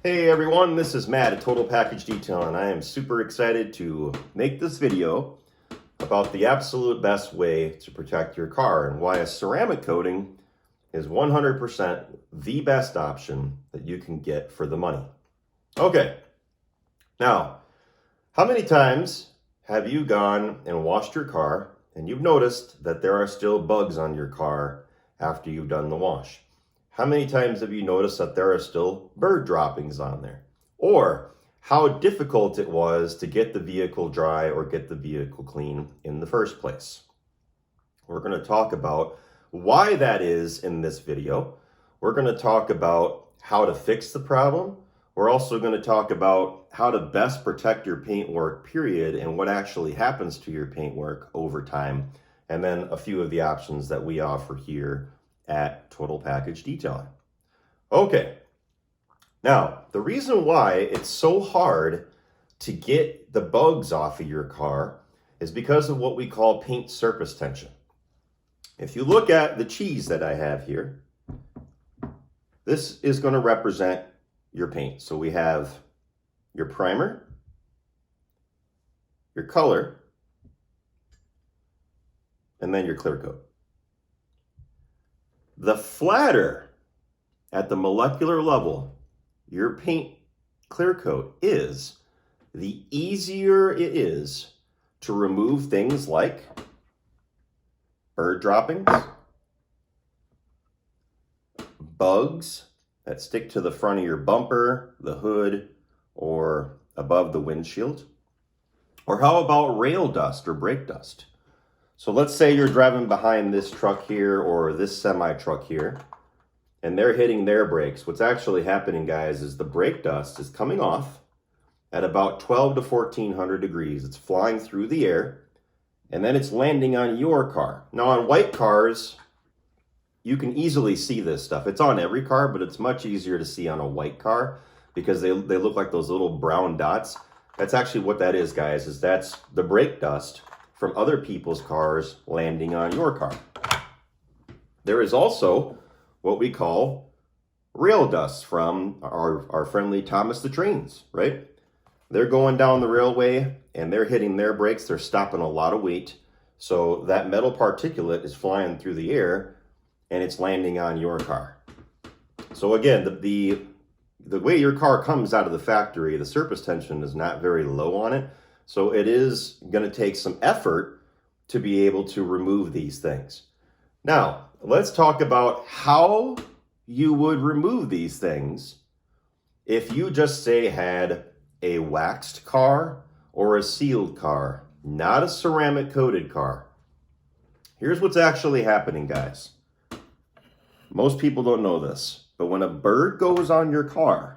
Hey everyone, this is Matt at Total Package Detail, and I am super excited to make this video about the absolute best way to protect your car and why a ceramic coating is 100% the best option that you can get for the money. Okay, now, how many times have you gone and washed your car and you've noticed that there are still bugs on your car after you've done the wash? How many times have you noticed that there are still bird droppings on there? Or how difficult it was to get the vehicle dry or get the vehicle clean in the first place? We're going to talk about why that is in this video. We're going to talk about how to fix the problem. We're also going to talk about how to best protect your paintwork, period, and what actually happens to your paintwork over time. And then a few of the options that we offer here at Total Package Detailing. Okay, now the reason why it's so hard to get the bugs off of your car is because of what we call paint surface tension. If you look at the cheese that I have here, this is going to represent your paint. So we have your primer, your color, and then your clear coat. The flatter at the molecular level your paint clear coat is, the easier it is to remove things like bird droppings, bugs that stick to the front of your bumper, the hood, or above the windshield. Or how about rail dust or brake dust? So let's say you're driving behind this truck here or this semi truck here, and they're hitting their brakes. What's actually happening, guys, is the brake dust is coming off at about 12 to 1400 degrees. It's flying through the air, and then it's landing on your car. Now on white cars, you can easily see this stuff. It's on every car, but it's much easier to see on a white car because they look like those little brown dots. That's actually what that is, guys, is that's the brake dust from other people's cars landing on your car. There is also what we call rail dust from our friendly Thomas the Trains, right? They're going down the railway and they're hitting their brakes. They're stopping a lot of weight. So that metal particulate is flying through the air and it's landing on your car. So again, the way your car comes out of the factory, the surface tension is not very low on it. So it is going to take some effort to be able to remove these things. Now, let's talk about how you would remove these things if you just say had a waxed car or a sealed car, not a ceramic coated car. Here's what's actually happening, guys. Most people don't know this, but when a bird goes on your car,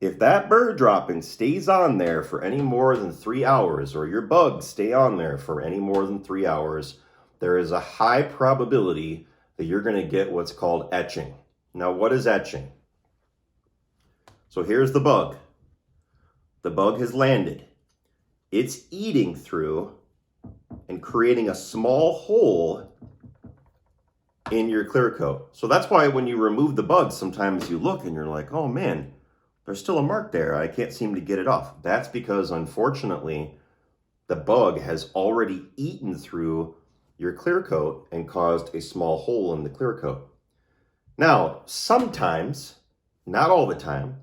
if that bird dropping stays on there for any more than 3 hours, or your bugs stay on there for any more than 3 hours, there is a high probability that you're going to get what's called etching. Now, what is etching? So here's the bug. The bug has landed. It's eating through and creating a small hole in your clear coat. So that's why when you remove the bugs, sometimes you look and you're like, oh man, there's still a mark there. I can't seem to get it off. That's because, unfortunately, the bug has already eaten through your clear coat and caused a small hole in the clear coat. Now, sometimes, not all the time,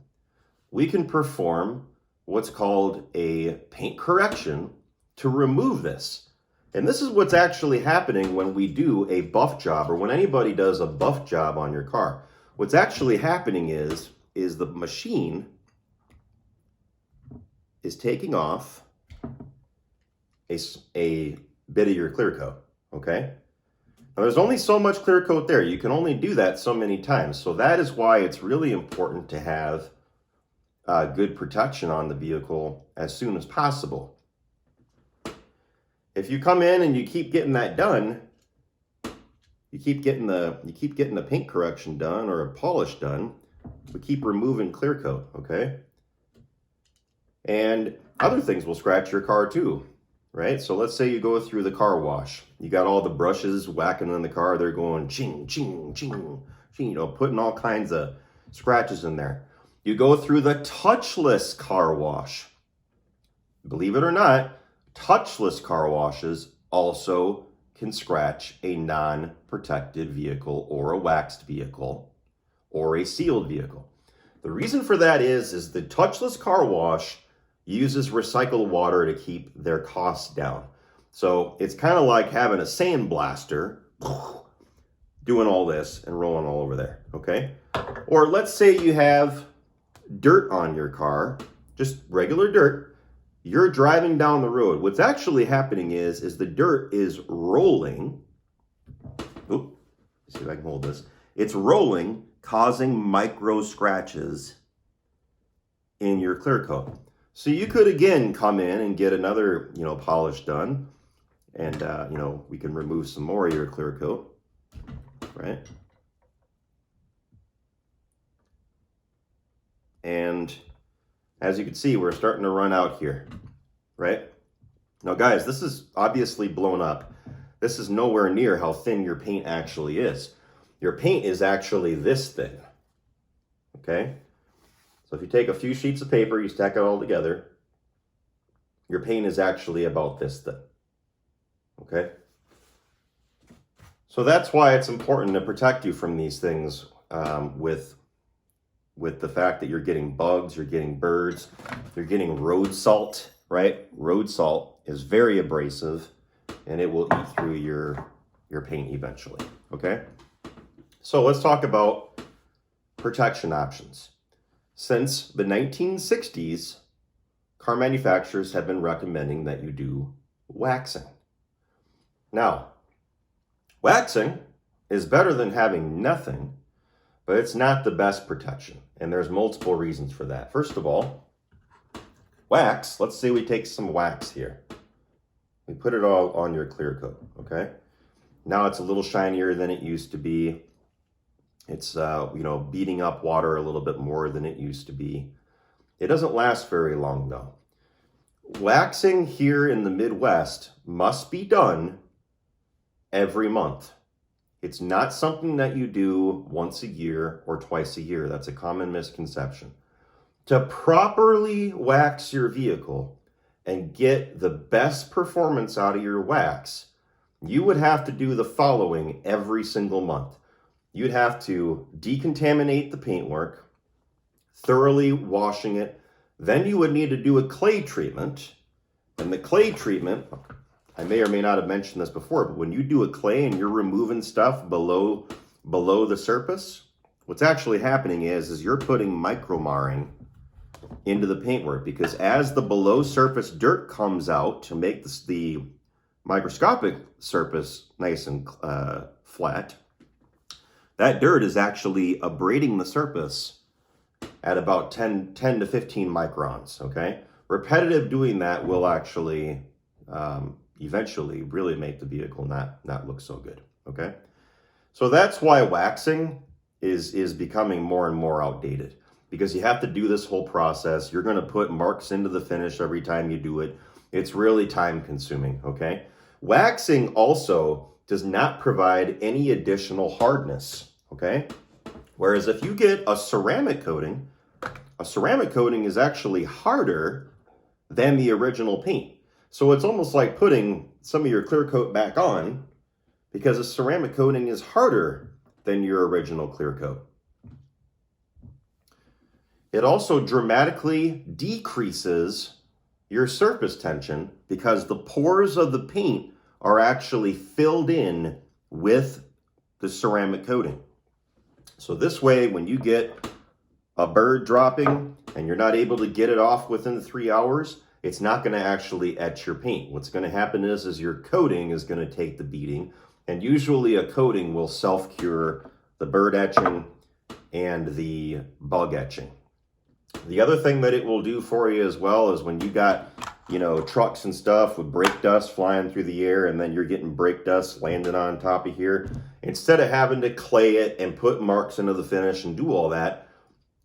we can perform what's called a paint correction to remove this. And this is what's actually happening when we do a buff job, or when anybody does a buff job on your car. What's actually happening is the machine is taking off a bit of your clear coat, okay? Now there's only so much clear coat there. You can only do that so many times. So that is why it's really important to have good protection on the vehicle as soon as possible. If you come in and you keep getting that done, you keep getting the paint correction done or a polish done, we keep removing clear coat, okay? And other things will scratch your car too, right? So let's say you go through the car wash. You got all the brushes whacking in the car. They're going ching, ching, ching, ching, putting all kinds of scratches in there. You go through the touchless car wash. Believe it or not, touchless car washes also can scratch a non-protected vehicle or a waxed vehicle or a sealed vehicle. The reason for that is the touchless car wash uses recycled water to keep their costs down. So it's kind of like having a sandblaster doing all this and rolling all over there, okay? Or let's say you have dirt on your car, just regular dirt. You're driving down the road. What's actually happening is the dirt is rolling. Oop, see if I can hold this. It's rolling, causing micro scratches in your clear coat. So you could again come in and get another, polish done, and we can remove some more of your clear coat, right? And as you can see, we're starting to run out here, right? Now, guys, this is obviously blown up. This is nowhere near how thin your paint actually is. Your paint is actually this thin, okay? So if you take a few sheets of paper, you stack it all together, your paint is actually about this thin, okay? So that's why it's important to protect you from these things with the fact that you're getting bugs, you're getting birds, you're getting road salt, right? Road salt is very abrasive and it will eat through your paint eventually, okay? So let's talk about protection options. Since the 1960s, car manufacturers have been recommending that you do waxing. Now, waxing is better than having nothing, but it's not the best protection. And there's multiple reasons for that. First of all, wax, let's say we take some wax here. We put it all on your clear coat, okay? Now it's a little shinier than it used to be. It's, beating up water a little bit more than it used to be. It doesn't last very long though. Waxing here in the Midwest must be done every month. It's not something that you do once a year or twice a year. That's a common misconception. To properly wax your vehicle and get the best performance out of your wax, you would have to do the following every single month. You'd have to decontaminate the paintwork, thoroughly washing it. Then you would need to do a clay treatment. And the clay treatment, I may or may not have mentioned this before, but when you do a clay and you're removing stuff below the surface, what's actually happening is you're putting micromarring into the paintwork, because as the below surface dirt comes out to make the microscopic surface nice and flat, that dirt is actually abrading the surface at about 10 to 15 microns, okay? Repetitive doing that will actually eventually really make the vehicle not look so good, okay? So that's why waxing is becoming more and more outdated, because you have to do this whole process. You're gonna put marks into the finish every time you do it. It's really time consuming, okay? Waxing also does not provide any additional hardness, okay? Whereas if you get a ceramic coating is actually harder than the original paint. So it's almost like putting some of your clear coat back on, because a ceramic coating is harder than your original clear coat. It also dramatically decreases your surface tension, because the pores of the paint are actually filled in with the ceramic coating. So this way, when you get a bird dropping and you're not able to get it off within 3 hours, it's not going to actually etch your paint. What's going to happen is your coating is going to take the beating, and usually a coating will self-cure the bird etching and the bug etching. The other thing that it will do for you as well is when you got, trucks and stuff with brake dust flying through the air, and then you're getting brake dust landing on top of here, instead of having to clay it and put marks into the finish and do all that,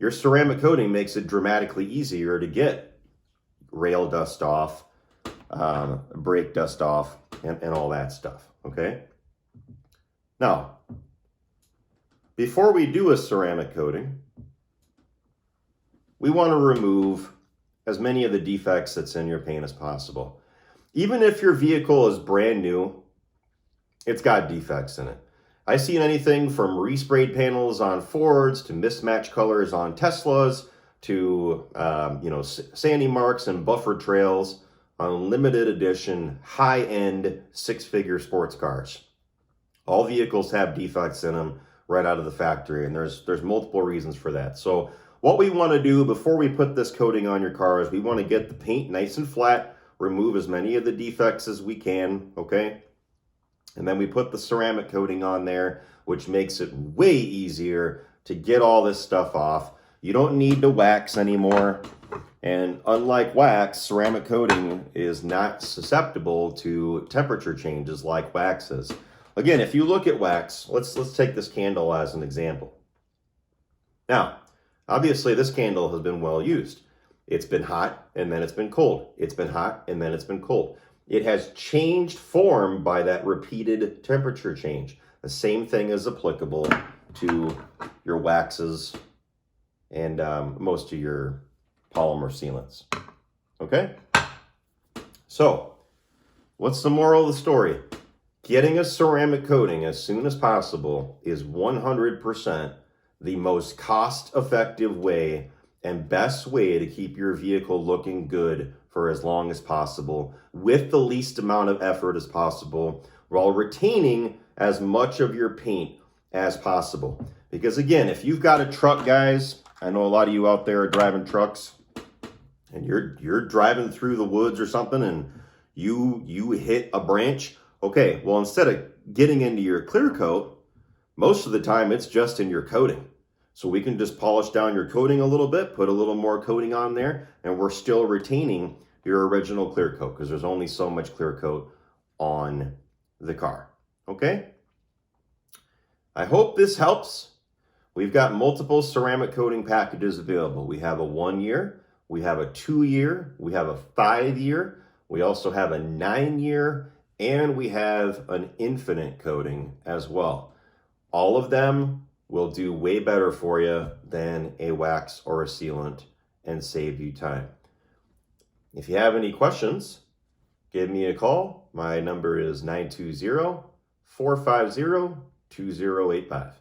your ceramic coating makes it dramatically easier to get rail dust off, brake dust off, and all that stuff, okay? Now, before we do a ceramic coating, we want to remove as many of the defects that's in your paint as possible. Even if your vehicle is brand new, it's got defects in it. I've seen anything from resprayed panels on Fords to mismatched colors on Teslas to sandy marks and buffer trails on limited edition high-end six-figure sports cars. All vehicles have defects in them right out of the factory, and there's multiple reasons for that. So what we want to do before we put this coating on your car is we want to get the paint nice and flat, remove as many of the defects as we can, okay? And then we put the ceramic coating on there, which makes it way easier to get all this stuff off. You don't need to wax anymore. And unlike wax, ceramic coating is not susceptible to temperature changes like wax is. Again, if you look at wax, let's take this candle as an example. Now, obviously this candle has been well used. It's been hot and then it's been cold. It's been hot and then it's been cold. It has changed form by that repeated temperature change. The same thing is applicable to your waxes and most of your polymer sealants. Okay? So, what's the moral of the story? Getting a ceramic coating as soon as possible is 100% the most cost-effective way and best way to keep your vehicle looking good for as long as possible with the least amount of effort as possible while retaining as much of your paint as possible. Because again, if you've got a truck, guys, I know a lot of you out there are driving trucks and you're driving through the woods or something and you hit a branch. Okay, well, instead of getting into your clear coat, most of the time it's just in your coating. So we can just polish down your coating a little bit, put a little more coating on there, and we're still retaining your original clear coat because there's only so much clear coat on the car. Okay? I hope this helps. We've got multiple ceramic coating packages available. We have a 1 year, we have a 2 year, we have a 5 year, we also have a 9 year, and we have an infinite coating as well. All of them will do way better for you than a wax or a sealant and save you time. If you have any questions, give me a call. My number is 920-450-2085.